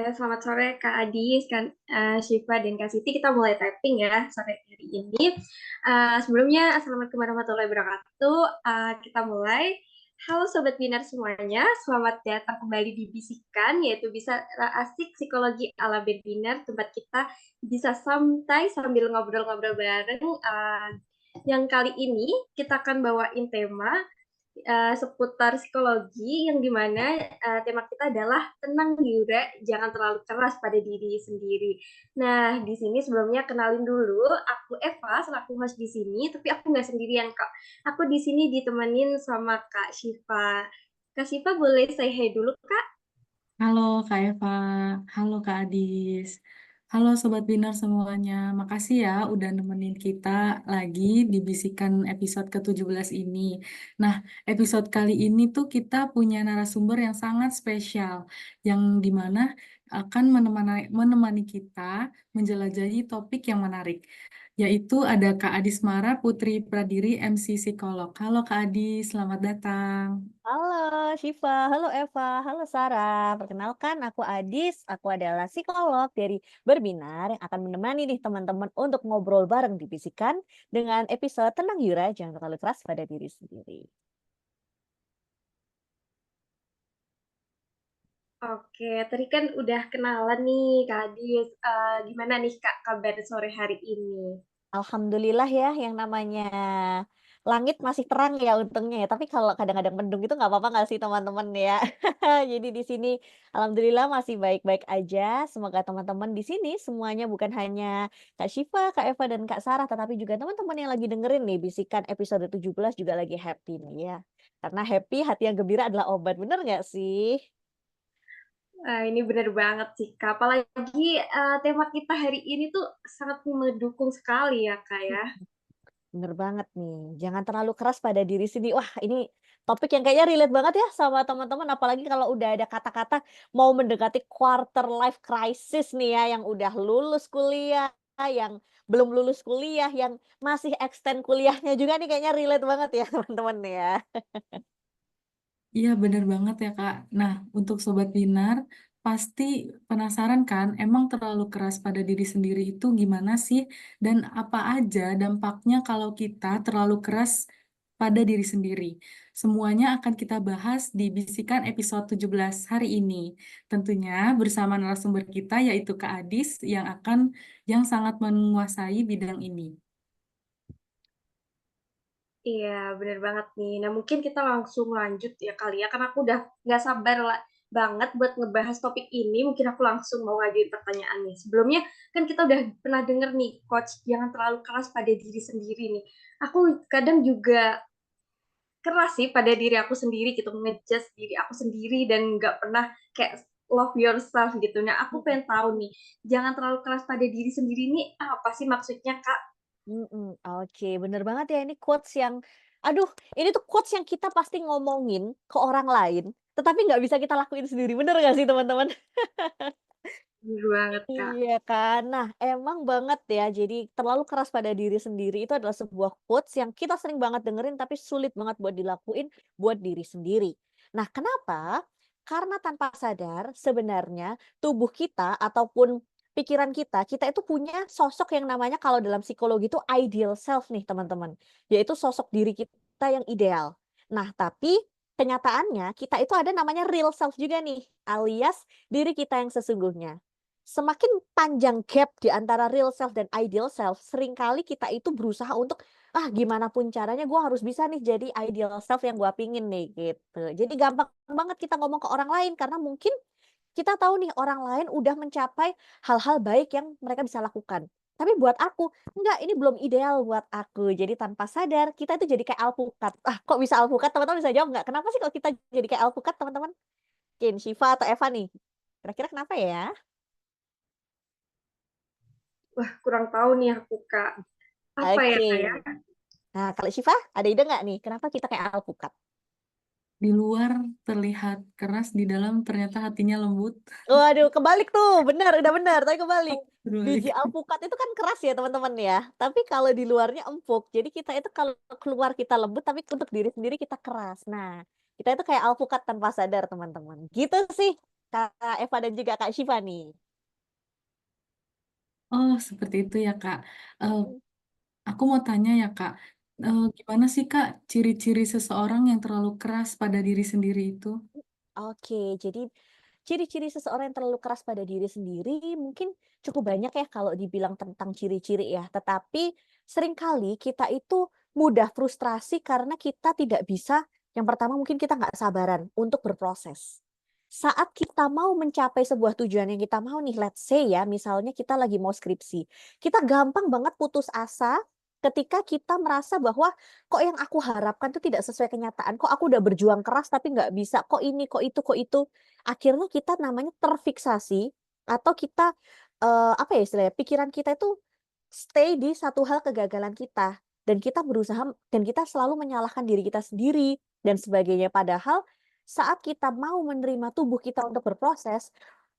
Selamat sore Kak Adis, Syifa dan Kak Siti. Kita mulai typing ya sore hari ini. Sebelumnya, Assalamualaikum warahmatullahi wabarakatuh. Kita mulai. Halo Sobat Binar semuanya, selamat datang kembali di Bisikan, yaitu bisa asik psikologi ala Binar, tempat kita bisa santai sambil ngobrol-ngobrol bareng. Yang kali ini kita akan bawain tema seputar psikologi yang dimana tema kita adalah tenang Yura, jangan terlalu keras pada diri sendiri. Nah, di sini sebelumnya kenalin dulu, aku Eva selaku host di sini, tapi aku nggak sendirian Kak. Aku di sini ditemenin sama Kak Syifa. Kak Syifa boleh say hi dulu Kak? Halo Kak Eva, halo Kak Adis, halo Sobat Binar semuanya. Makasih ya udah nemenin kita lagi di Bisikan episode ke-17 ini. Nah, episode kali ini tuh kita punya narasumber yang sangat spesial, yang dimana akan menemani kita menjelajahi topik yang menarik, yaitu ada Kak Adis Mara Putri Pradiri, MC Psikolog. Halo Kak Adis, selamat datang. Halo Syifa, halo Eva, halo Sarah. Perkenalkan aku Adis, aku adalah psikolog dari Berbinar yang akan menemani nih teman-teman untuk ngobrol bareng di Bisikan dengan episode Tenang Yura, jangan terlalu keras pada diri sendiri. Oke, tadi kan udah kenalan nih Kak Adis. Gimana nih Kak kabar sore hari ini? Alhamdulillah ya yang namanya langit masih terang ya untungnya ya. Tapi kalau kadang-kadang mendung itu nggak apa-apa nggak sih teman-teman ya. Jadi di sini alhamdulillah masih baik-baik aja. Semoga teman-teman di sini semuanya bukan hanya Kak Syifa, Kak Eva dan Kak Sarah, tetapi juga teman-teman yang lagi dengerin nih Bisikan episode 17 juga lagi happy nih ya. Karena happy hati yang gembira adalah obat. Bener nggak sih? Ini benar banget sih, Kak. Apalagi tema kita hari ini tuh sangat mendukung sekali ya, Kak ya. Bener banget nih, jangan terlalu keras pada diri sendiri. Wah, ini topik yang kayaknya relate banget ya sama teman-teman, apalagi kalau udah ada kata-kata mau mendekati quarter life crisis nih ya, yang udah lulus kuliah, yang belum lulus kuliah, yang masih extend kuliahnya juga nih kayaknya relate banget ya teman-teman ya. Iya bener banget ya Kak. Nah untuk Sobat Binar pasti penasaran kan emang terlalu keras pada diri sendiri itu gimana sih? Dan apa aja dampaknya kalau kita terlalu keras pada diri sendiri? Semuanya akan kita bahas di Bisikan episode 17 hari ini. Tentunya bersama narasumber kita yaitu Kak Adis yang sangat menguasai bidang ini. Iya, benar banget nih. Nah, mungkin kita langsung lanjut ya kali ya, karena aku udah nggak sabar lah banget buat ngebahas topik ini. Mungkin aku langsung mau ngajuin pertanyaan nih. Sebelumnya, kan kita udah pernah denger nih, Coach, jangan terlalu keras pada diri sendiri nih. Aku kadang juga keras sih pada diri aku sendiri gitu, ngejudge diri aku sendiri dan nggak pernah kayak love yourself gitu. Nah, aku pengen tahu nih, jangan terlalu keras pada diri sendiri ini apa sih maksudnya, Kak? Oke, bener banget ya ini quotes yang aduh, ini tuh quotes yang kita pasti ngomongin ke orang lain, tetapi nggak bisa kita lakuin sendiri, bener nggak sih teman-teman? Bener banget, Kak. Iya kan? Nah, emang banget ya, jadi terlalu keras pada diri sendiri itu adalah sebuah quotes yang kita sering banget dengerin tapi sulit banget buat dilakuin buat diri sendiri. Nah, kenapa? Karena tanpa sadar sebenarnya tubuh kita ataupun pikiran kita itu punya sosok yang namanya kalau dalam psikologi itu ideal self nih teman-teman. Yaitu sosok diri kita yang ideal. Nah, tapi kenyataannya kita itu ada namanya real self juga nih, alias diri kita yang sesungguhnya. Semakin panjang gap di antara real self dan ideal self, seringkali kita itu berusaha untuk, "Ah, gimana pun caranya gue harus bisa nih jadi ideal self yang gue pingin nih," gitu. Jadi gampang banget kita ngomong ke orang lain karena mungkin kita tahu nih orang lain udah mencapai hal-hal baik yang mereka bisa lakukan. Tapi buat aku, enggak, ini belum ideal buat aku. Jadi tanpa sadar kita itu jadi kayak alpukat. Ah, kok bisa alpukat? Teman-teman bisa jawab nggak? Kenapa sih kok kita jadi kayak alpukat, teman-teman? Mungkin Syifa atau Eva nih. Kira-kira kenapa ya? Wah, kurang tahu nih aku, Kak. Apa ya, Oke. Kak ya? Nah, kalau Syifa ada ide nggak nih, kenapa kita kayak alpukat? Di luar terlihat keras, di dalam ternyata hatinya lembut. Waduh, kebalik tuh, benar, udah benar, tapi kebalik. Biji Berbalik. alpukat itu kan keras ya teman-teman ya, tapi kalau di luarnya empuk. Jadi kita itu kalau keluar kita lembut, tapi untuk diri sendiri kita keras. Nah, kita itu kayak alpukat tanpa sadar teman-teman. Gitu sih, Kak Eva dan juga Kak Syifa nih. Oh, seperti itu ya, Kak. Eh, Mm-mm. aku mau tanya ya, Kak. Gimana sih, Kak, ciri-ciri seseorang yang terlalu keras pada diri sendiri itu? Oke, jadi ciri-ciri seseorang yang terlalu keras pada diri sendiri mungkin cukup banyak ya kalau dibilang tentang ciri-ciri ya. Tetapi seringkali kita itu mudah frustrasi karena kita tidak bisa, yang pertama mungkin kita nggak sabaran untuk berproses. Saat kita mau mencapai sebuah tujuan yang kita mau nih, let's say ya, misalnya kita lagi mau skripsi. Kita gampang banget putus asa ketika kita merasa bahwa kok yang aku harapkan tuh tidak sesuai kenyataan, kok aku udah berjuang keras tapi nggak bisa, kok ini, kok itu, kok itu. Akhirnya kita namanya terfiksasi atau kita apa ya istilahnya, pikiran kita itu stay di satu hal kegagalan kita dan kita berusaha dan kita selalu menyalahkan diri kita sendiri dan sebagainya. Padahal saat kita mau menerima tubuh kita untuk berproses,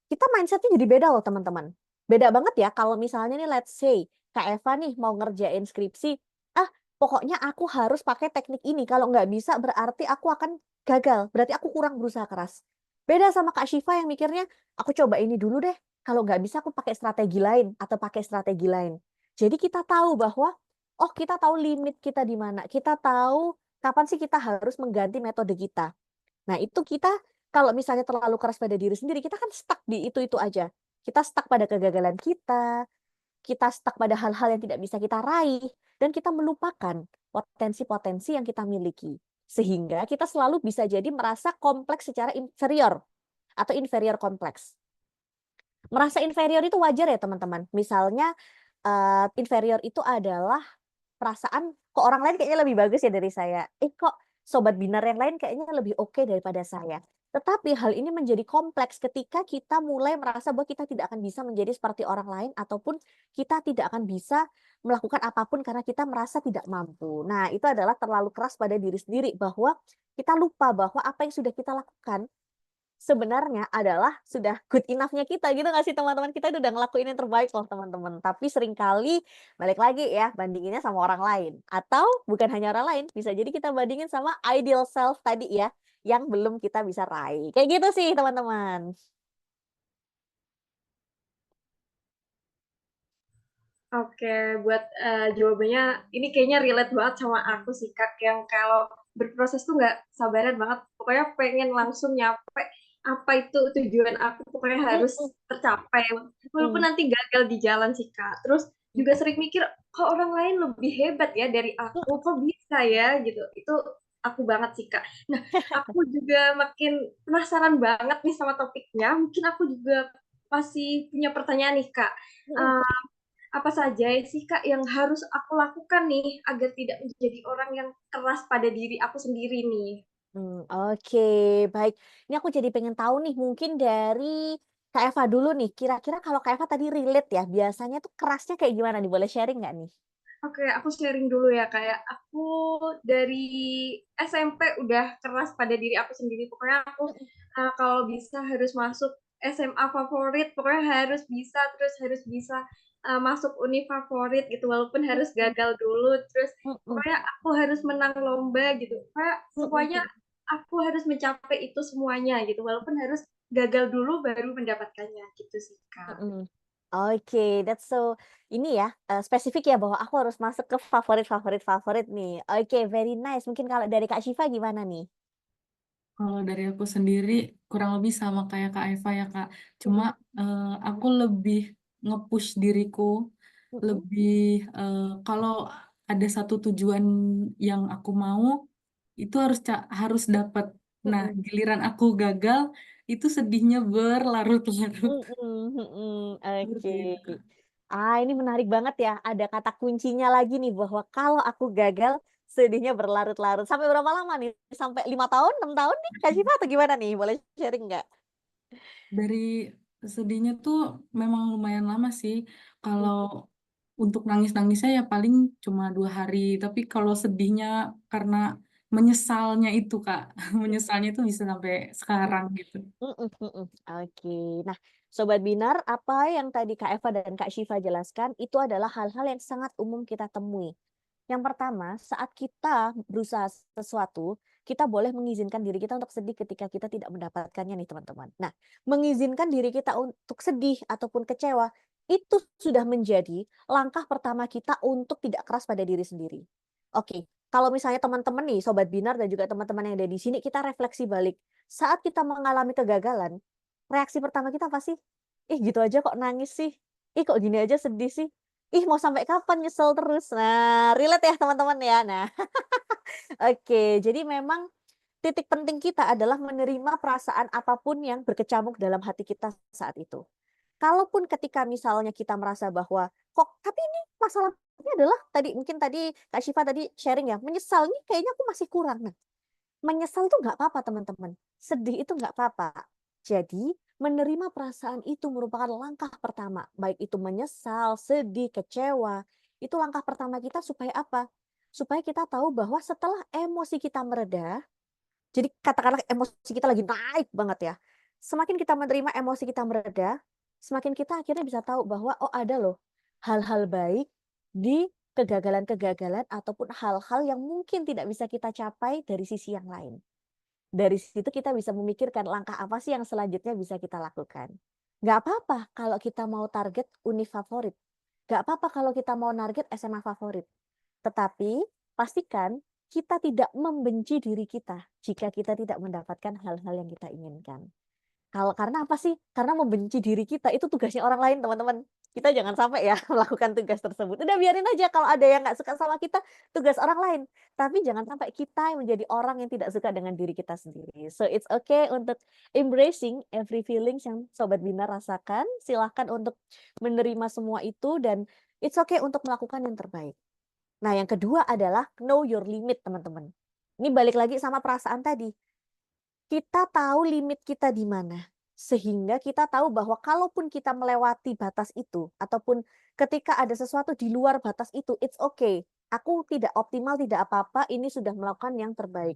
kita mindsetnya jadi beda loh teman-teman. Beda banget ya kalau misalnya nih let's say Kak Eva nih mau ngerjain skripsi, ah pokoknya aku harus pakai teknik ini. Kalau nggak bisa berarti aku akan gagal, berarti aku kurang berusaha keras. Beda sama Kak Syifa yang mikirnya, aku coba ini dulu deh. Kalau nggak bisa aku pakai strategi lain atau pakai strategi lain. Jadi kita tahu bahwa, oh kita tahu limit kita di mana. Kita tahu kapan sih kita harus mengganti metode kita. Nah, itu kita kalau misalnya terlalu keras pada diri sendiri, kita kan stuck di itu-itu aja. Kita stuck pada kegagalan kita stuck pada hal-hal yang tidak bisa kita raih, dan kita melupakan potensi-potensi yang kita miliki. Sehingga kita selalu bisa jadi merasa kompleks secara inferior atau inferior kompleks. Merasa inferior itu wajar ya teman-teman. Misalnya inferior itu adalah perasaan kok orang lain kayaknya lebih bagus ya dari saya. Kok sobat binar yang lain kayaknya lebih oke daripada saya. Tetapi hal ini menjadi kompleks ketika kita mulai merasa bahwa kita tidak akan bisa menjadi seperti orang lain ataupun kita tidak akan bisa melakukan apapun karena kita merasa tidak mampu. Nah, itu adalah terlalu keras pada diri sendiri bahwa kita lupa bahwa apa yang sudah kita lakukan sebenarnya adalah sudah good enough-nya kita gitu nggak sih teman-teman, kita udah ngelakuin yang terbaik loh teman-teman, tapi seringkali balik lagi ya bandinginnya sama orang lain atau bukan hanya orang lain, bisa jadi kita bandingin sama ideal self tadi ya yang belum kita bisa raih kayak gitu sih teman-teman. Oke, buat jawabannya ini kayaknya relate banget sama aku sih Kak, yang kalau berproses tuh nggak sabaran banget, pokoknya pengen langsung nyampe apa itu tujuan aku, pokoknya harus tercapai, walaupun Mm, nanti gagal di jalan sih Kak. Terus mm, juga sering mikir, kok orang lain lebih hebat ya dari aku, kok bisa ya gitu. Itu aku banget sih Kak. Nah, aku juga makin penasaran banget nih sama topiknya, mungkin aku juga masih punya pertanyaan nih Kak. mm, Apa saja sih Kak yang harus aku lakukan nih agar tidak menjadi orang yang keras pada diri aku sendiri nih? Oke, baik. Ini aku jadi pengen tahu nih, mungkin dari Kak Eva dulu nih. Kira-kira kalau Kak Eva tadi relate ya, biasanya tuh kerasnya kayak gimana nih? Boleh sharing nggak nih? Oke, aku sharing dulu ya kayak aku dari SMP udah keras pada diri aku sendiri. Pokoknya aku kalau bisa harus masuk SMA favorit, pokoknya harus bisa terus harus bisa masuk univ favorit gitu walaupun harus gagal dulu terus pokoknya aku harus menang lomba gitu. Pokoknya semuanya aku harus mencapai itu semuanya gitu walaupun harus gagal dulu baru mendapatkannya gitu sih Kak. Mm-mm. Oke, that's so ini ya spesifik ya bahwa aku harus masuk ke favorit nih. Oke, very nice. Mungkin kalau dari Kak Syifa gimana nih? Kalau dari aku sendiri kurang lebih sama kayak Kak Eva ya Kak. Cuma Mm-mm, aku lebih nge-push diriku, mm-mm, lebih kalau ada satu tujuan yang aku mau itu harus dapat. Nah, mm-mm, giliran aku gagal itu sedihnya berlarut-larut. mm-mm, mm-mm. Oke. Seperti itu, Kak. Ini menarik banget ya. Ada kata kuncinya lagi nih bahwa kalau aku gagal sedihnya berlarut-larut. Sampai berapa lama nih? Sampai 5 tahun, 6 tahun nih? Kak Syifa atau gimana nih? Boleh sharing nggak? Dari sedihnya tuh memang lumayan lama sih. Kalau untuk nangis-nangisnya ya paling cuma 2 hari. Tapi kalau sedihnya karena menyesalnya itu Kak, menyesalnya itu bisa sampai sekarang gitu. Oke. Nah, Sobat Binar, apa yang tadi Kak Eva dan Kak Syifa jelaskan itu adalah hal-hal yang sangat umum kita temui. Yang pertama, saat kita berusaha sesuatu, kita boleh mengizinkan diri kita untuk sedih ketika kita tidak mendapatkannya nih teman-teman. Nah, mengizinkan diri kita untuk sedih ataupun kecewa, itu sudah menjadi langkah pertama kita untuk tidak keras pada diri sendiri. Oke, kalau misalnya teman-teman nih, Sobat Binar dan juga teman-teman yang ada di sini, kita refleksi balik. Saat kita mengalami kegagalan, reaksi pertama kita apa sih? Ih gitu aja kok nangis sih? Ih kok gini aja sedih sih? Ih mau sampai kapan nyesel terus? Nah, relate ya teman-teman ya. Nah, oke, jadi memang titik penting kita adalah menerima perasaan apapun yang berkecamuk dalam hati kita saat itu. Kalaupun ketika misalnya kita merasa bahwa, kok tapi ini masalahnya adalah mungkin tadi Kak Syifa tadi sharing ya, menyesal nih kayaknya aku masih kurang. Nah, menyesal tuh nggak apa-apa teman-teman, sedih itu nggak apa-apa. Jadi, menerima perasaan itu merupakan langkah pertama, baik itu menyesal, sedih, kecewa, itu langkah pertama kita supaya apa? Supaya kita tahu bahwa setelah emosi kita mereda, jadi katakanlah emosi kita lagi naik banget ya. Semakin kita menerima emosi kita mereda, semakin kita akhirnya bisa tahu bahwa oh ada loh hal-hal baik di kegagalan-kegagalan ataupun hal-hal yang mungkin tidak bisa kita capai dari sisi yang lain. Dari situ kita bisa memikirkan langkah apa sih yang selanjutnya bisa kita lakukan. Nggak apa-apa kalau kita mau target univ favorit. Nggak apa-apa kalau kita mau target SMA favorit. Tetapi pastikan kita tidak membenci diri kita jika kita tidak mendapatkan hal-hal yang kita inginkan. Karena apa sih? Karena membenci diri kita itu tugasnya orang lain, teman-teman. Kita jangan sampai ya melakukan tugas tersebut. Udah biarin aja kalau ada yang nggak suka sama kita, tugas orang lain. Tapi jangan sampai kita yang menjadi orang yang tidak suka dengan diri kita sendiri. So it's okay untuk embracing every feelings yang Sobat Bina rasakan. Silahkan untuk menerima semua itu dan it's okay untuk melakukan yang terbaik. Nah, yang kedua adalah know your limit, teman-teman. Ini balik lagi sama perasaan tadi. Kita tahu limit kita di mana. Sehingga kita tahu bahwa kalaupun kita melewati batas itu, ataupun ketika ada sesuatu di luar batas itu, it's okay. Aku tidak optimal, tidak apa-apa, ini sudah melakukan yang terbaik.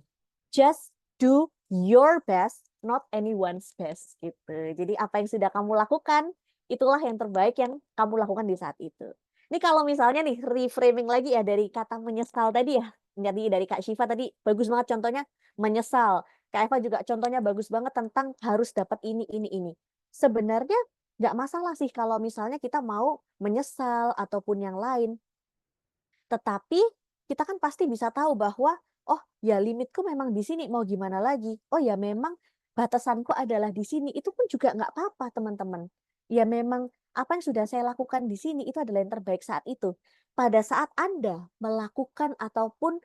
Just do your best, not anyone's best. Gitu. Jadi apa yang sudah kamu lakukan, itulah yang terbaik yang kamu lakukan di saat itu. Ini kalau misalnya nih, reframing lagi ya dari kata menyesal tadi ya. Jadi dari Kak Syifa tadi, bagus banget contohnya, menyesal. Kak Eva juga contohnya bagus banget tentang harus dapat ini. Sebenarnya nggak masalah sih kalau misalnya kita mau menyesal ataupun yang lain. Tetapi kita kan pasti bisa tahu bahwa, oh ya limitku memang di sini, mau gimana lagi? Oh ya memang batasanku adalah di sini. Itu pun juga nggak apa-apa teman-teman. Ya memang apa yang sudah saya lakukan di sini itu adalah yang terbaik saat itu. Pada saat Anda melakukan ataupun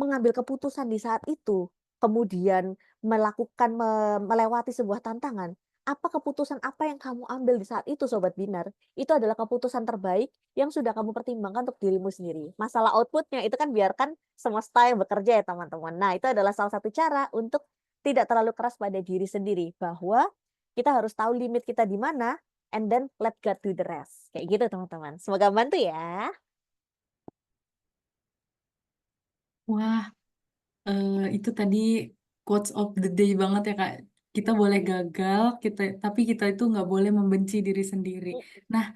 mengambil keputusan di saat itu, kemudian melewati sebuah tantangan, apa keputusan apa yang kamu ambil di saat itu Sobat Binar, itu adalah keputusan terbaik yang sudah kamu pertimbangkan untuk dirimu sendiri. Masalah outputnya itu kan biarkan semesta yang bekerja ya teman-teman. Nah, itu adalah salah satu cara untuk tidak terlalu keras pada diri sendiri, bahwa kita harus tahu limit kita di mana, and then let God do the rest. Kayak gitu teman-teman. Semoga membantu ya. Wah, itu tadi quotes of the day banget ya Kak. Kita boleh gagal, tapi kita itu nggak boleh membenci diri sendiri. Nah,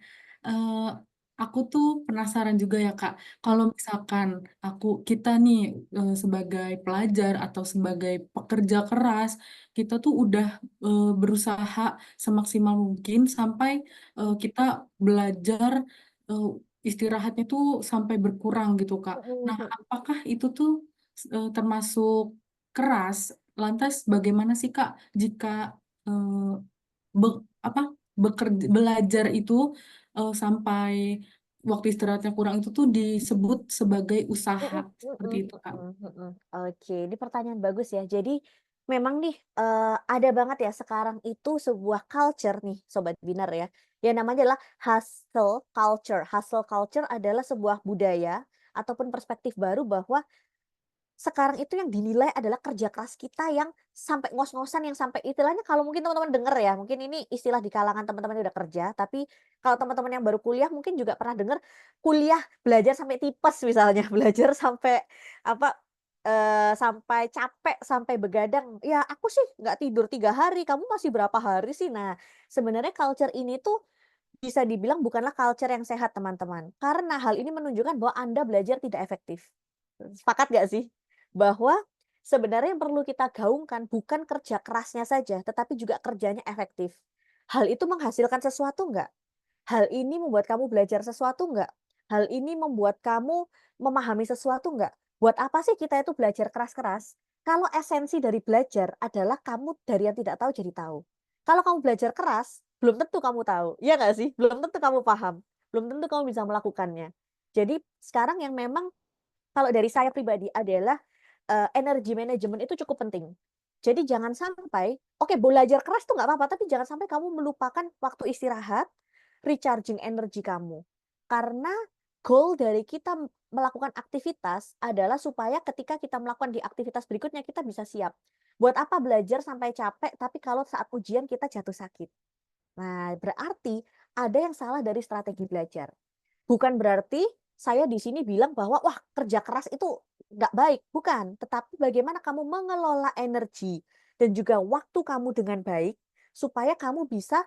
eh, aku tuh penasaran juga ya Kak, kalau misalkan kita nih sebagai pelajar atau sebagai pekerja keras, kita tuh udah berusaha semaksimal mungkin sampai kita belajar eh, istirahatnya tuh sampai berkurang gitu Kak. Nah, apakah itu tuh termasuk keras? Lantas bagaimana sih Kak jika eh, be- apa belajar itu sampai waktu istirahatnya kurang itu tuh disebut sebagai usaha seperti itu Kak. Oke, ini pertanyaan bagus ya. Jadi memang nih ada banget ya sekarang itu sebuah culture nih Sobat Binar ya. Yang namanya adalah hustle culture. Hustle culture adalah sebuah budaya ataupun perspektif baru bahwa sekarang itu yang dinilai adalah kerja keras kita yang sampai ngos-ngosan, yang sampai istilahnya kalau mungkin teman-teman dengar ya, mungkin ini istilah di kalangan teman-teman yang udah kerja, tapi kalau teman-teman yang baru kuliah mungkin juga pernah dengar kuliah belajar sampai tipes misalnya, belajar sampai apa sampai capek, sampai begadang. Ya aku sih nggak tidur 3 hari, kamu masih berapa hari sih? Nah, sebenarnya culture ini tuh bisa dibilang bukanlah culture yang sehat teman-teman. Karena hal ini menunjukkan bahwa Anda belajar tidak efektif. Sepakat nggak sih? bahwa sebenarnya yang perlu kita gaungkan bukan kerja kerasnya saja, tetapi juga kerjanya efektif. Hal itu menghasilkan sesuatu nggak? Hal ini membuat kamu belajar sesuatu nggak? Hal ini membuat kamu memahami sesuatu nggak? Buat apa sih kita itu belajar keras-keras? Kalau esensi dari belajar adalah kamu dari yang tidak tahu jadi tahu. Kalau kamu belajar keras, belum tentu kamu tahu. Iya nggak sih? Belum tentu kamu paham. Belum tentu kamu bisa melakukannya. Jadi sekarang yang memang kalau dari saya pribadi adalah, energi manajemen itu cukup penting. Jadi jangan sampai oke belajar keras tuh nggak apa-apa, tapi jangan sampai kamu melupakan waktu istirahat, recharging energi kamu. Karena goal dari kita melakukan aktivitas adalah supaya ketika kita melakukan di aktivitas berikutnya kita bisa siap. Buat apa belajar sampai capek, tapi kalau saat ujian kita jatuh sakit. Nah, berarti ada yang salah dari strategi belajar. Bukan berarti saya di sini bilang bahwa, wah kerja keras itu nggak baik, bukan. Tetapi bagaimana kamu mengelola energi dan juga waktu kamu dengan baik, supaya kamu bisa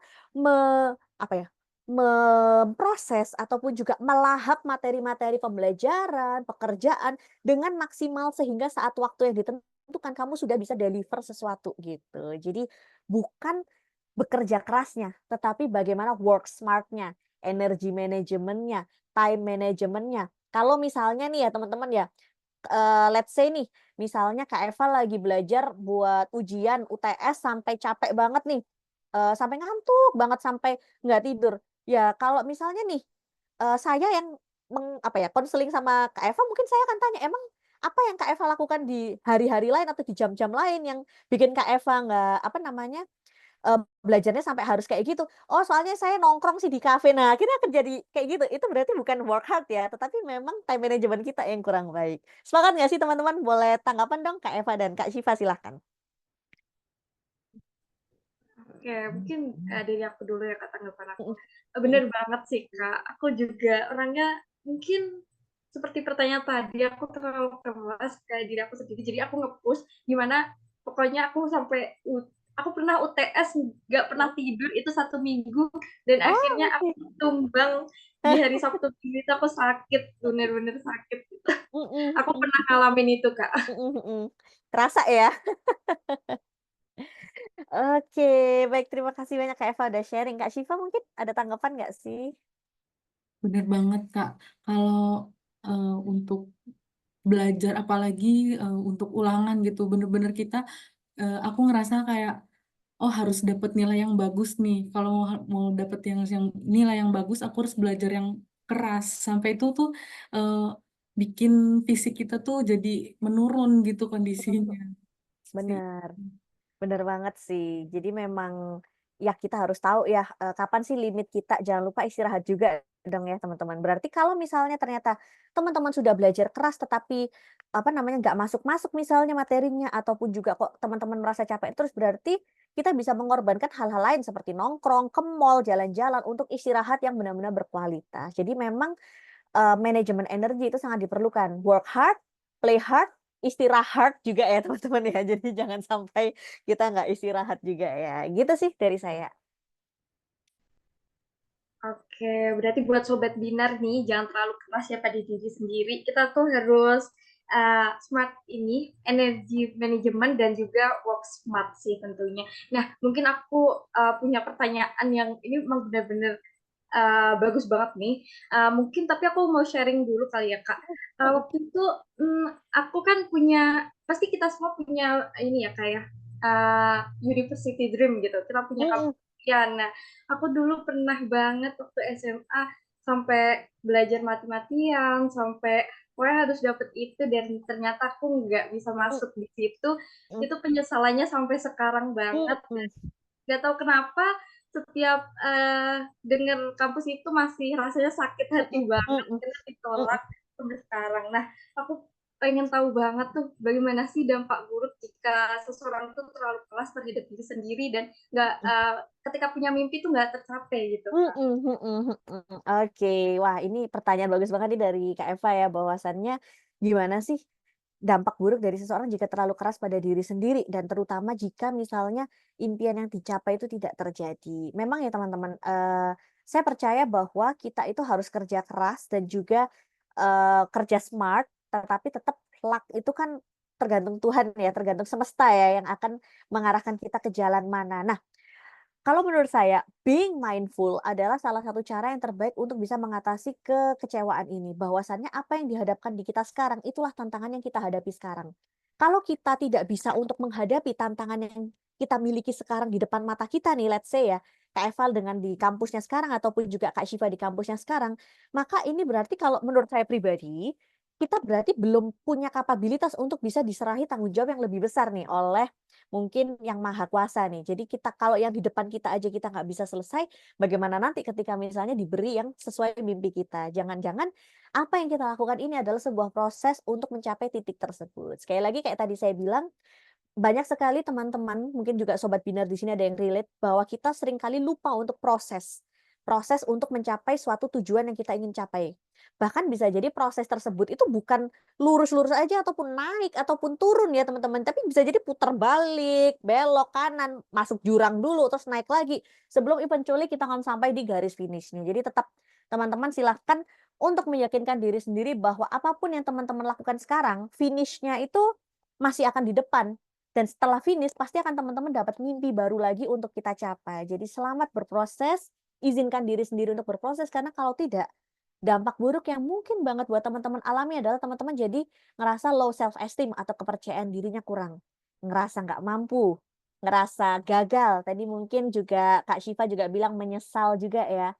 apa ya, memproses ataupun juga melahap materi-materi pembelajaran, pekerjaan dengan maksimal sehingga saat waktu yang ditentukan kamu sudah bisa deliver sesuatu gitu. Jadi bukan bekerja kerasnya, tetapi bagaimana work smart-nya, energi manajemennya, time manajemennya. Kalau misalnya nih ya teman-teman ya, let's say nih, misalnya Kak Eva lagi belajar buat ujian UTS sampai capek banget nih, sampai ngantuk banget, sampai nggak tidur. Ya kalau misalnya nih, saya yang apa ya, konseling sama Kak Eva mungkin saya akan tanya, "Emang apa yang Kak Eva lakukan di hari-hari lain atau di jam-jam lain yang bikin Kak Eva nggak, apa namanya, belajarnya sampai harus kayak gitu, "Oh soalnya saya nongkrong sih di kafe." Nah akhirnya akan jadi kayak gitu, itu berarti bukan work hard ya, tetapi memang time management kita yang kurang baik. Sepakat nggak sih teman-teman? Boleh tanggapan dong Kak Eva dan Kak Syifa silahkan. Oke, mungkin dari aku dulu ya Kak tanggapan aku. Mhm Bener mhm. banget sih Kak. Aku juga orangnya mungkin seperti pertanyaan tadi, aku terlalu keras kayak diri aku sendiri. Jadi aku nge-push gimana pokoknya aku sampai aku pernah UTS nggak pernah Mhm. tidur itu 1 minggu dan Oh akhirnya aku oke. tumbang di hari Sabtu Minggu itu aku sakit, bener-bener sakit. Mhm Aku mhm pernah ngalamin itu Kak. mhm mhm. Kerasa ya? Oke, baik terima kasih banyak Kak Eva udah sharing. Kak Syifa mungkin ada tanggapan nggak sih? Bener banget, Kak. Kalau untuk belajar apalagi untuk ulangan gitu, bener-bener kita aku ngerasa kayak oh harus dapet nilai yang bagus nih. Kalau mau dapet yang nilai yang bagus, aku harus belajar yang keras. Sampai itu tuh eh, bikin fisik kita tuh jadi menurun gitu kondisinya. Sih. Bener. Bener banget sih. Jadi memang ya kita harus tahu ya, kapan sih limit kita, jangan lupa istirahat juga dong ya teman-teman. Berarti kalau misalnya ternyata teman-teman sudah belajar keras tetapi, apa namanya, nggak masuk-masuk misalnya materinya ataupun juga kok teman-teman merasa capek terus, berarti kita bisa mengorbankan hal-hal lain seperti nongkrong, ke mall, jalan-jalan untuk istirahat yang benar-benar berkualitas. Jadi memang manajemen energi itu sangat diperlukan. Work hard, play hard, istirahat juga ya teman-teman ya. Jadi jangan sampai kita nggak istirahat juga ya. Gitu sih dari saya. Oke, berarti buat Sobat Binar nih, jangan terlalu keras ya pada diri sendiri. Kita tuh harus smart ini, energi manajemen dan juga work smart sih tentunya. Nah, mungkin aku punya pertanyaan yang ini memang benar-benar bagus banget nih. Mungkin tapi aku mau sharing dulu kali ya Kak. Waktu itu aku kan punya, pasti kita semua punya ini ya kayak university dream gitu. Kita punya Mhm, kampus. Ya, nah aku dulu pernah banget waktu SMA sampai belajar mati-matian, sampai pokoknya harus dapet itu dan ternyata aku nggak bisa mhm, masuk di situ. mhm, Itu penyesalannya sampai sekarang banget. mhm, Nggak tahu kenapa setiap denger kampus itu masih rasanya sakit hati mhm, banget mhm, karena mhm, ditolak sampai sekarang. Nah, aku pengen tahu banget tuh bagaimana sih dampak buruk jika seseorang tuh terlalu keras terhadap diri sendiri dan nggak ketika punya mimpi tuh nggak tercapai gitu Kak. mhm, mhm, mhm. Oke, wah ini pertanyaan bagus banget nih dari Kak Eva ya, bahwasannya gimana sih dampak buruk dari seseorang jika terlalu keras pada diri sendiri dan terutama jika misalnya impian yang dicapai itu tidak terjadi. Memang ya teman-teman, saya percaya bahwa kita itu harus kerja keras dan juga, kerja smart, tetapi tetap luck itu kan tergantung Tuhan ya, tergantung semesta ya yang akan mengarahkan kita ke jalan mana. Nah, kalau menurut saya, being mindful adalah salah satu cara yang terbaik untuk bisa mengatasi kekecewaan ini. Bahwasannya apa yang dihadapkan di kita sekarang, itulah tantangan yang kita hadapi sekarang. Kalau kita tidak bisa untuk menghadapi tantangan yang kita miliki sekarang di depan mata kita nih, let's say ya, Kak Eval dengan di kampusnya sekarang ataupun juga Kak Syifa di kampusnya sekarang, maka ini berarti kalau menurut saya pribadi, kita berarti belum punya kapabilitas untuk bisa diserahi tanggung jawab yang lebih besar nih oleh mungkin yang maha kuasa nih. Jadi kita kalau yang di depan kita aja kita nggak bisa selesai, bagaimana nanti ketika misalnya diberi yang sesuai mimpi kita. Jangan-jangan apa yang kita lakukan ini adalah sebuah proses untuk mencapai titik tersebut. Sekali lagi kayak tadi saya bilang, banyak sekali teman-teman, mungkin juga sobat Binar di sini ada yang relate, bahwa kita seringkali lupa untuk proses. Proses untuk mencapai suatu tujuan yang kita ingin capai. Bahkan bisa jadi proses tersebut itu bukan lurus-lurus aja ataupun naik ataupun turun ya teman-teman, tapi bisa jadi putar balik, belok kanan, masuk jurang dulu terus naik lagi. Sebelum eventually kita akan sampai di garis finishnya. Jadi tetap teman-teman silahkan untuk meyakinkan diri sendiri bahwa apapun yang teman-teman lakukan sekarang, finishnya itu masih akan di depan. Dan setelah finish pasti akan teman-teman dapat mimpi baru lagi untuk kita capai. Jadi selamat berproses, izinkan diri sendiri untuk berproses karena kalau tidak, dampak buruk yang mungkin banget buat teman-teman alami adalah teman-teman jadi ngerasa low self esteem atau kepercayaan dirinya kurang. Ngerasa nggak mampu, ngerasa gagal. Tadi mungkin juga Kak Syifa juga bilang menyesal juga ya.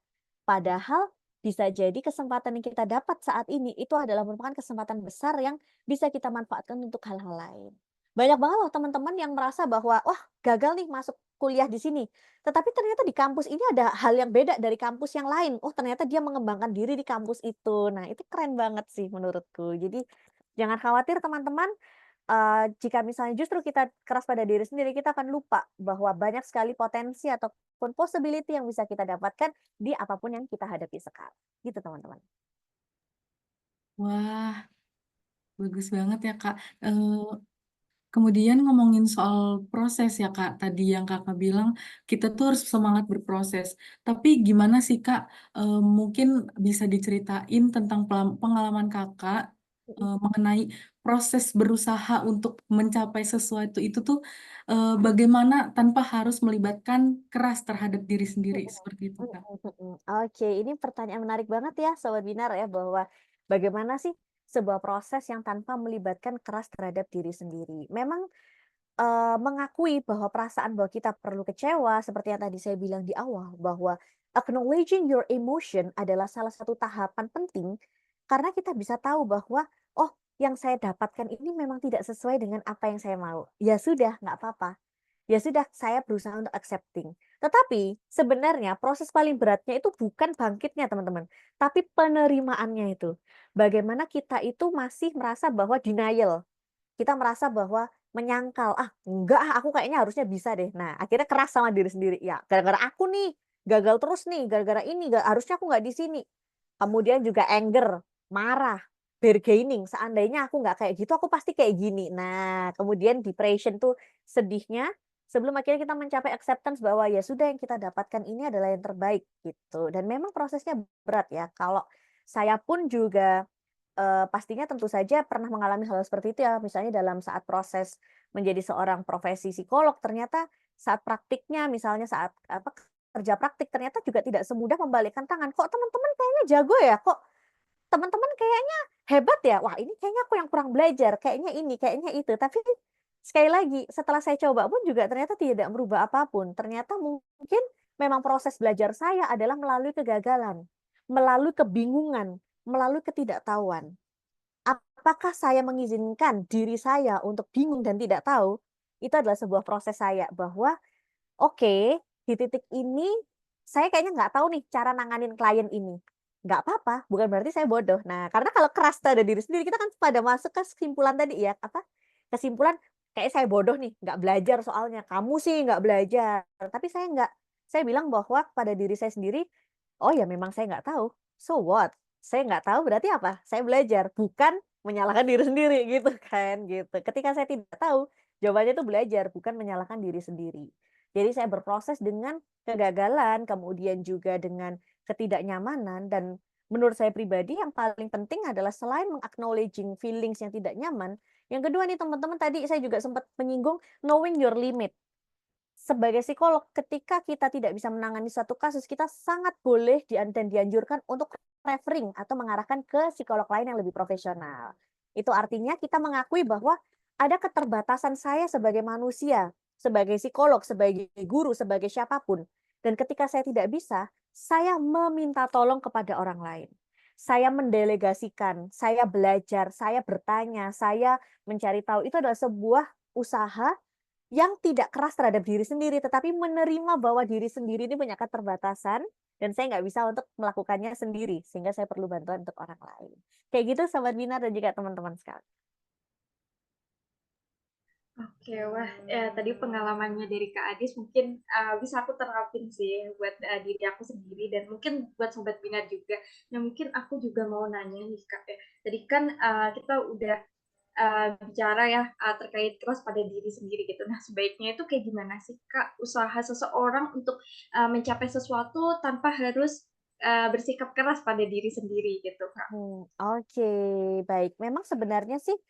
Padahal bisa jadi kesempatan yang kita dapat saat ini itu adalah merupakan kesempatan besar yang bisa kita manfaatkan untuk hal-hal lain. Banyak banget loh teman-teman yang merasa bahwa, wah gagal nih masuk kuliah di sini. Tetapi ternyata di kampus ini ada hal yang beda dari kampus yang lain. Oh ternyata dia mengembangkan diri di kampus itu. Nah itu keren banget sih menurutku. Jadi jangan khawatir teman-teman, jika misalnya justru kita keras pada diri sendiri, kita akan lupa bahwa banyak sekali potensi ataupun possibility yang bisa kita dapatkan di apapun yang kita hadapi sekarang. Gitu teman-teman. Wah, bagus banget ya Kak. Kemudian ngomongin soal proses ya Kak, tadi yang Kakak bilang kita tuh harus semangat berproses. Tapi gimana sih Kak, mungkin bisa diceritain tentang pengalaman Kakak mengenai proses berusaha untuk mencapai sesuatu itu tuh bagaimana tanpa harus melibatkan keras terhadap diri sendiri seperti itu Kak. Oke, ini pertanyaan menarik banget ya Sobat Binar ya, bahwa bagaimana sih sebuah proses yang tanpa melibatkan keras terhadap diri sendiri. Memang mengakui bahwa perasaan bahwa kita perlu kecewa seperti yang tadi saya bilang di awal, bahwa acknowledging your emotion adalah salah satu tahapan penting karena kita bisa tahu bahwa, oh yang saya dapatkan ini memang tidak sesuai dengan apa yang saya mau. Ya sudah, nggak apa-apa. Ya sudah, saya berusaha untuk accepting. Tetapi sebenarnya proses paling beratnya itu bukan bangkitnya teman-teman, tapi penerimaannya itu. Bagaimana kita itu masih merasa bahwa denial. Kita merasa bahwa menyangkal, "Ah, enggak ah, aku kayaknya harusnya bisa deh." Nah, akhirnya keras sama diri sendiri, "Ya, gara-gara aku nih, gagal terus nih, gara-gara ini, harusnya aku nggak di sini." Kemudian juga anger, marah, bargaining, seandainya aku nggak kayak gitu, aku pasti kayak gini. Nah, kemudian depression tuh sedihnya, sebelum akhirnya kita mencapai acceptance bahwa ya sudah yang kita dapatkan ini adalah yang terbaik, gitu. Dan memang prosesnya berat ya, kalau saya pun juga pastinya tentu saja pernah mengalami hal seperti itu ya, misalnya dalam saat proses menjadi seorang profesi psikolog, ternyata saat praktiknya, misalnya saat apa, kerja praktik ternyata juga tidak semudah membalikkan tangan, "Kok teman-teman kayaknya jago ya? Kok teman-teman kayaknya hebat ya? Wah ini kayaknya aku yang kurang belajar, kayaknya ini, kayaknya itu." Tapi sekali lagi, setelah saya coba pun juga ternyata tidak merubah apapun. Ternyata mungkin memang proses belajar saya adalah melalui kegagalan, melalui kebingungan, melalui ketidaktahuan. Apakah saya mengizinkan diri saya untuk bingung dan tidak tahu? Itu adalah sebuah proses saya bahwa, oke, di titik ini saya kayaknya nggak tahu nih cara nanganin klien ini. Nggak apa-apa, bukan berarti saya bodoh. Nah, karena kalau keras pada diri sendiri, kita kan pada masuk ke kesimpulan tadi ya, apa, kesimpulan, "Kayaknya saya bodoh nih, nggak belajar soalnya. Kamu sih nggak belajar." Tapi saya nggak. Saya bilang bahwa pada diri saya sendiri, "Oh ya memang saya nggak tahu. So what? Saya nggak tahu berarti apa? Saya belajar." Bukan menyalahkan diri sendiri gitu kan, gitu. Ketika saya tidak tahu, jawabannya itu belajar, bukan menyalahkan diri sendiri. Jadi saya berproses dengan kegagalan, kemudian juga dengan ketidaknyamanan dan Menurut saya pribadi yang paling penting adalah selain meng-acknowledging feelings yang tidak nyaman, yang kedua nih teman-teman tadi saya juga sempat menyinggung knowing your limit. Sebagai psikolog, ketika kita tidak bisa menangani suatu kasus, kita sangat boleh dan dianjurkan untuk referring atau mengarahkan ke psikolog lain yang lebih profesional. Itu artinya kita mengakui bahwa ada keterbatasan saya sebagai manusia, sebagai psikolog, sebagai guru, sebagai siapapun. Dan ketika saya tidak bisa, saya meminta tolong kepada orang lain. Saya mendelegasikan, saya belajar, saya bertanya, saya mencari tahu. Itu adalah sebuah usaha yang tidak keras terhadap diri sendiri, tetapi menerima bahwa diri sendiri ini punya keterbatasan dan saya nggak bisa untuk melakukannya sendiri, sehingga saya perlu bantuan untuk orang lain. Kayak gitu Sobat Binar dan juga teman-teman sekalian. Oke, wah, tadi pengalamannya dari Kak Adis mungkin bisa aku terapin sih buat diri aku sendiri dan mungkin buat Sobat Binar juga. Nah, mungkin aku juga mau nanya nih Kak, ya. Tadi kan kita udah bicara ya terkait keras pada diri sendiri gitu. Nah, sebaiknya itu kayak gimana sih Kak usaha seseorang untuk mencapai sesuatu tanpa harus bersikap keras pada diri sendiri gitu Kak? Oke, baik. Memang sebenarnya sih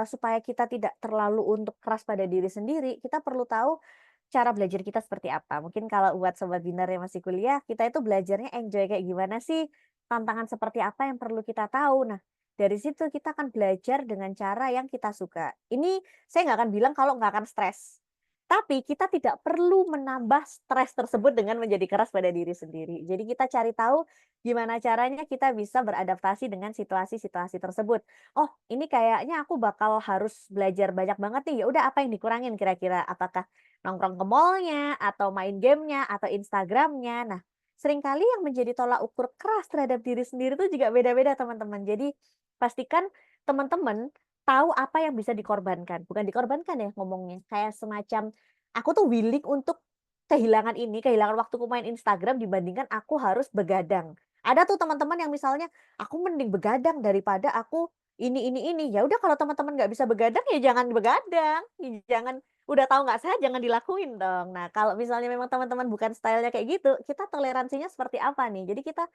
supaya kita tidak terlalu untuk keras pada diri sendiri, kita perlu tahu cara belajar kita seperti apa. Mungkin kalau buat Sobat Binar yang masih kuliah, kita itu belajarnya enjoy kayak gimana sih, tantangan seperti apa yang perlu kita tahu. Nah, dari situ kita akan belajar dengan cara yang kita suka. Ini saya nggak akan bilang kalau nggak akan stres. Tapi kita tidak perlu menambah stres tersebut dengan menjadi keras pada diri sendiri. Jadi kita cari tahu gimana caranya kita bisa beradaptasi dengan situasi-situasi tersebut. Oh, ini kayaknya aku bakal harus belajar banyak banget nih. Ya udah apa yang dikurangin kira-kira? Apakah nongkrong ke mall-nya atau main game-nya atau Instagram-nya? Nah, seringkali yang menjadi tolak ukur keras terhadap diri sendiri itu juga beda-beda, teman-teman. Jadi, pastikan teman-teman tahu apa yang bisa dikorbankan. Bukan dikorbankan ya ngomongnya, kayak semacam aku tuh willing untuk kehilangan ini, kehilangan waktuku main Instagram dibandingkan aku harus begadang. Ada tuh teman-teman yang misalnya, "Aku mending begadang daripada aku ini." Ya udah kalau teman-teman nggak bisa begadang, ya jangan begadang, ya jangan udah tahu nggak sehat jangan dilakuin dong. Nah, kalau misalnya memang teman-teman bukan style-nya kayak gitu, kita toleransinya seperti apa nih? Jadi kita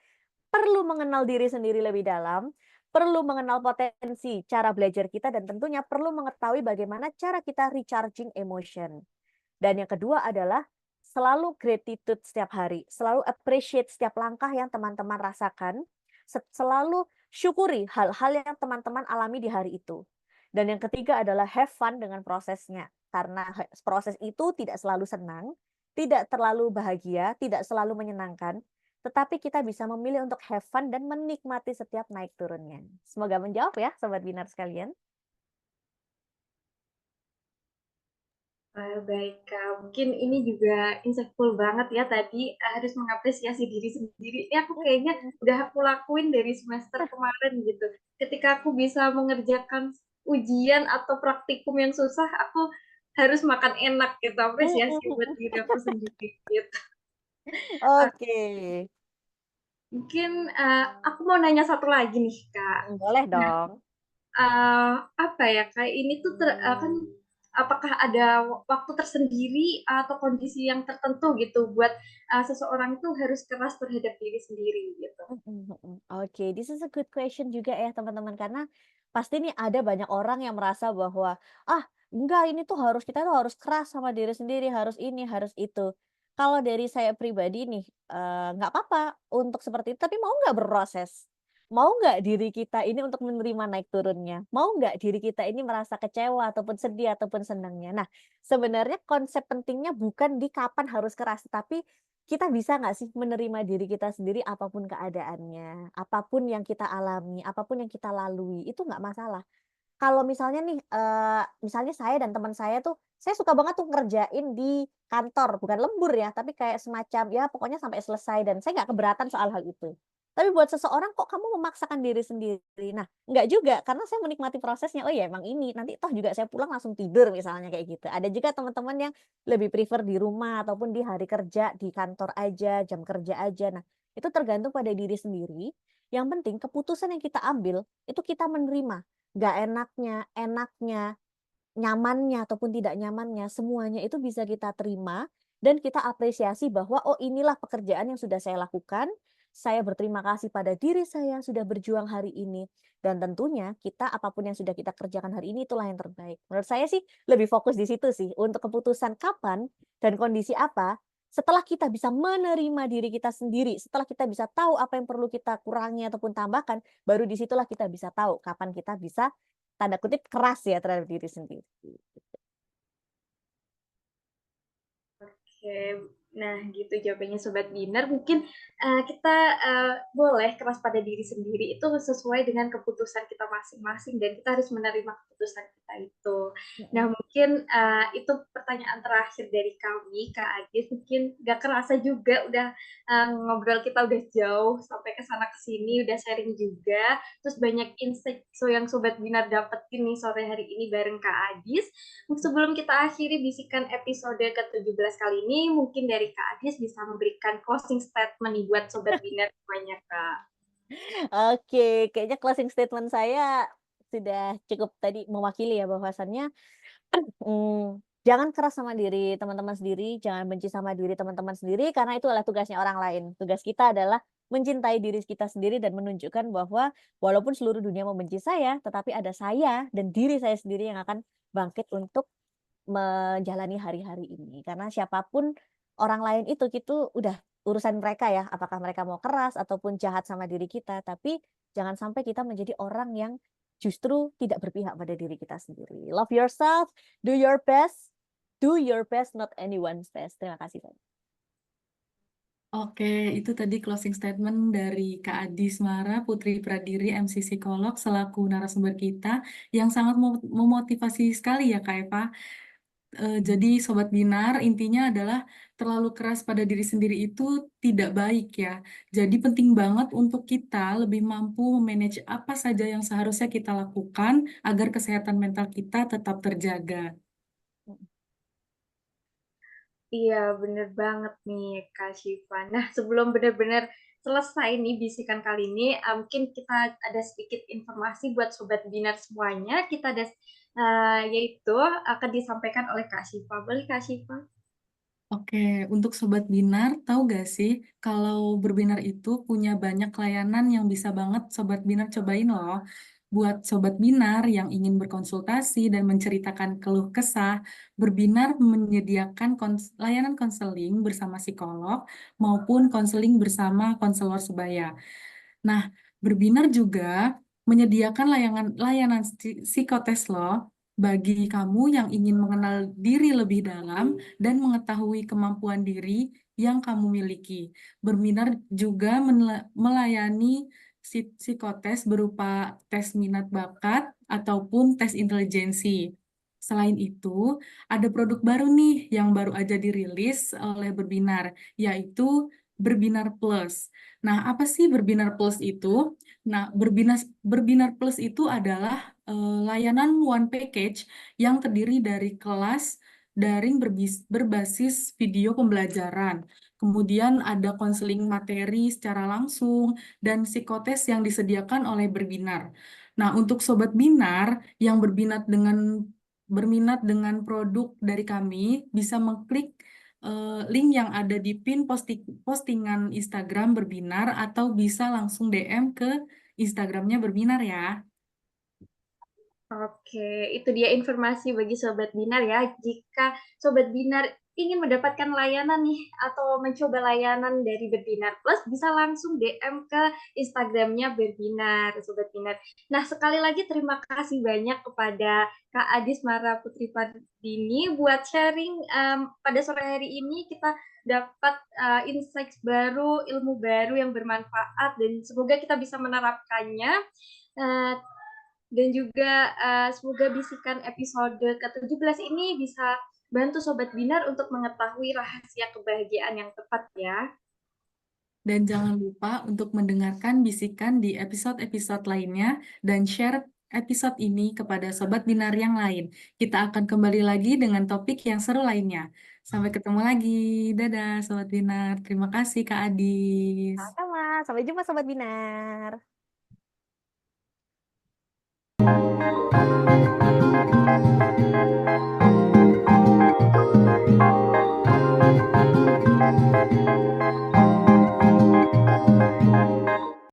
perlu mengenal diri sendiri lebih dalam, perlu mengenal potensi cara belajar kita, dan tentunya perlu mengetahui bagaimana cara kita recharging emotion. Dan yang kedua adalah selalu gratitude setiap hari, selalu appreciate setiap langkah yang teman-teman rasakan, selalu syukuri hal-hal yang teman-teman alami di hari itu. Dan yang ketiga adalah have fun dengan prosesnya, karena proses itu tidak selalu senang, tidak terlalu bahagia, tidak selalu menyenangkan, tetapi kita bisa memilih untuk have fun dan menikmati setiap naik turunnya. Semoga menjawab ya, Sobat Binar sekalian. Baik, Kak. Mungkin ini juga insightful banget ya tadi harus mengapresiasi diri sendiri. Ini aku kayaknya udah aku lakuin dari semester kemarin gitu. Ketika aku bisa mengerjakan ujian atau praktikum yang susah, aku harus makan enak gitu. Apresiasi buat diri aku sendiri gitu. Oke, Mungkin aku mau nanya satu lagi nih, Kak. boleh Nah, dong. apa ya, kayak ini tuh kan apakah ada waktu tersendiri atau kondisi yang tertentu gitu buat seseorang itu harus keras terhadap diri sendiri gitu? Oke, this is a good question juga ya teman-teman, karena pasti nih ada banyak orang yang merasa bahwa, "Ah, enggak ini tuh kita tuh harus keras sama diri sendiri, harus ini, harus itu." Kalau dari saya pribadi nih, nggak apa-apa untuk seperti itu, tapi mau nggak berproses? Mau nggak diri kita ini untuk menerima naik turunnya? Mau nggak diri kita ini merasa kecewa ataupun sedih ataupun senangnya? Nah, sebenarnya konsep pentingnya bukan di kapan harus keras, tapi kita bisa nggak sih menerima diri kita sendiri apapun keadaannya, apapun yang kita alami, apapun yang kita lalui, itu nggak masalah. Kalau misalnya nih, misalnya saya dan teman saya tuh, saya suka banget tuh ngerjain di kantor, bukan lembur ya, tapi kayak semacam ya pokoknya sampai selesai dan saya nggak keberatan soal hal itu. Tapi buat seseorang, "Kok kamu memaksakan diri sendiri?" Nah, nggak juga, karena saya menikmati prosesnya, "Oh ya emang ini, nanti toh juga saya pulang langsung tidur," misalnya kayak gitu. Ada juga teman-teman yang lebih prefer di rumah ataupun di hari kerja, di kantor aja, jam kerja aja. Nah, itu tergantung pada diri sendiri, yang penting keputusan yang kita ambil, itu kita menerima. Nggak enaknya, enaknya, nyamannya ataupun tidak nyamannya, semuanya itu bisa kita terima dan kita apresiasi bahwa, "Oh inilah pekerjaan yang sudah saya lakukan, saya berterima kasih pada diri saya yang sudah berjuang hari ini. Dan tentunya kita apapun yang sudah kita kerjakan hari ini itulah yang terbaik. Menurut saya sih lebih fokus di situ sih untuk keputusan kapan dan kondisi apa. Setelah kita bisa menerima diri kita sendiri, setelah kita bisa tahu apa yang perlu kita kurangi ataupun tambahkan, baru disitulah kita bisa tahu kapan kita bisa tanda kutip keras ya terhadap diri sendiri. Oke, nah gitu jawabannya Sobat Binar. Mungkin kita boleh keras pada diri sendiri itu sesuai dengan keputusan kita masing-masing dan kita harus menerima keputusan kita itu. Nah mungkin itu pertanyaan terakhir dari kami, Kak Agis. Mungkin gak kerasa juga udah ngobrol kita udah jauh sampai ke sana ke sini, udah sharing juga. Terus banyak insight yang Sobat Binar dapetin nih sore hari ini bareng Kak Agis. Sebelum kita akhiri bisikan episode ke-17 kali ini, mungkin dari Kak Agis bisa memberikan closing statement nih buat Sobat Binar semuanya, Kak. Oke, kayaknya closing statement saya sudah cukup tadi mewakili ya bahwasannya jangan keras sama diri teman-teman sendiri, jangan benci sama diri teman-teman sendiri karena itu adalah tugasnya orang lain. Tugas kita adalah mencintai diri kita sendiri dan menunjukkan bahwa walaupun seluruh dunia membenci saya, tetapi ada saya dan diri saya sendiri yang akan bangkit untuk menjalani hari-hari ini. Karena siapapun orang lain itu udah urusan mereka ya, apakah mereka mau keras ataupun jahat sama diri kita, tapi jangan sampai kita menjadi orang yang justru tidak berpihak pada diri kita sendiri. Love yourself, do your best, not anyone's best. Terima kasih banyak. Oke, itu tadi closing statement dari Kak Adis Mara, Putri Pradiri, MC Psikolog, selaku narasumber kita, yang sangat memotivasi sekali ya Kak Eva. Jadi Sobat Binar, intinya adalah terlalu keras pada diri sendiri itu tidak baik ya. Jadi penting banget untuk kita lebih mampu memanage apa saja yang seharusnya kita lakukan agar kesehatan mental kita tetap terjaga. Iya, bener banget nih, Kak Syifa. Nah, sebelum benar-benar selesai nih bisikan kali ini, mungkin kita ada sedikit informasi buat Sobat Binar semuanya. Kita ada, yaitu akan disampaikan oleh Kak Syifa. Boleh, Kak Syifa? Oke, untuk Sobat Binar, tahu gak sih kalau Berbinar itu punya banyak layanan yang bisa banget Sobat Binar cobain loh. Buat Sobat Binar yang ingin berkonsultasi dan menceritakan keluh kesah, Berbinar menyediakan layanan konseling bersama psikolog maupun konseling bersama konselor sebaya. Nah, Berbinar juga menyediakan layanan psikotes loh bagi kamu yang ingin mengenal diri lebih dalam dan mengetahui kemampuan diri yang kamu miliki. Berminar juga melayani psikotes berupa tes minat bakat ataupun tes intelijensi. Selain itu, ada produk baru nih yang baru aja dirilis oleh Berbinar, yaitu Berbinar Plus. Nah, apa sih Berbinar Plus itu? Nah, Berbinar Plus itu adalah layanan one package yang terdiri dari kelas daring berbasis video pembelajaran. Kemudian ada konseling materi secara langsung dan psikotes yang disediakan oleh Berbinar. Nah, untuk Sobat Binar yang berminat dengan produk dari kami, bisa mengklik link yang ada di pin postingan Instagram Berbinar atau bisa langsung DM ke Instagramnya Berbinar ya. Oke, itu dia informasi bagi Sobat Binar ya. Jika Sobat Binar ingin mendapatkan layanan nih atau mencoba layanan dari Berbinar Plus, bisa langsung DM ke Instagramnya Berbinar, Sobat Binar. Nah, sekali lagi terima kasih banyak kepada Kak Adis Mara Putri Pardini buat sharing pada sore hari ini. Kita dapat insight baru, ilmu baru yang bermanfaat dan semoga kita bisa menerapkannya. Dan juga semoga bisikan episode ke-17 ini bisa bantu Sobat Binar untuk mengetahui rahasia kebahagiaan yang tepat ya. Dan jangan lupa untuk mendengarkan bisikan di episode-episode lainnya dan share episode ini kepada Sobat Binar yang lain. Kita akan kembali lagi dengan topik yang seru lainnya. Sampai ketemu lagi. Dadah Sobat Binar. Terima kasih Kak Adis. Sama-sama. Sampai jumpa Sobat Binar.